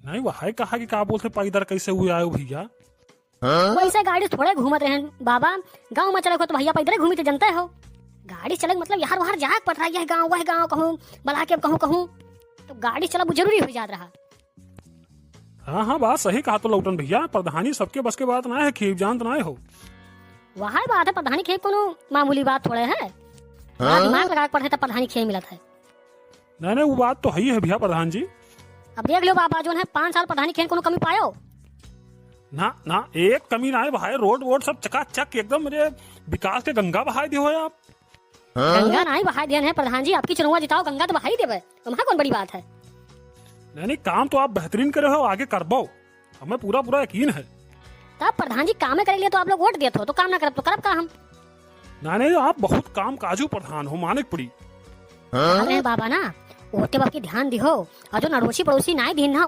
नहीं वह कहा कि का बोलते पैदल कैसे हुए आयो भैया। वैसे गाड़ी थोड़े घूमत रहे बाबा। गांव में चले हो तो भैया पैदल घूमी तो जनते हो। गाड़ी चले मतलब यार वहां जाग पड़ रहा है, गाँव वह गाँव कहूँ बला के कहूँ कहूँ तो गाड़ी चला जरूरी हो जात रहा। हाँ हाँ बात सही कहा तो लौटन भैया, प्रधानी सबके बस के बात ना है, खेप जानत ना हो। वहाँ बात है, प्रधानी खेप कोनो मामूली बात थोड़े है। दिमाग लगा पड़े तब प्रधानी खेप मिलत है। नहीं नहीं वो बात तो है भैया प्रधान जी। अब देख लो बाबा जो है 5 साल प्रधानी खेप कोनो कमी पायो ना ना एक कमी ना है भाई, रोड वोड सब चकाचक एकदम मेरे विकास के गंगा बहाई दियो है आप। गंगा नहीं बहाई दिया है प्रधान जी, आपकी चुनाव जिताओ गंगा तो बहाई देवे, वहाँ कौन बड़ी बात है। नहीं नहीं काम तो आप बेहतरीन करे हो, आगे करबो, हमें पूरा पूरा यकीन है। तब प्रधान जी काम करे लिए तो आप लोग वोट दिए तो काम ना करब तो करब का हम। ना नहीं आप बहुत काम काजू प्रधान हो, मानिक पड़ी। अरे बाबा ना ओते बाप की ध्यान दिहो, और जो नरोसी पड़ोसी नाई दिन ना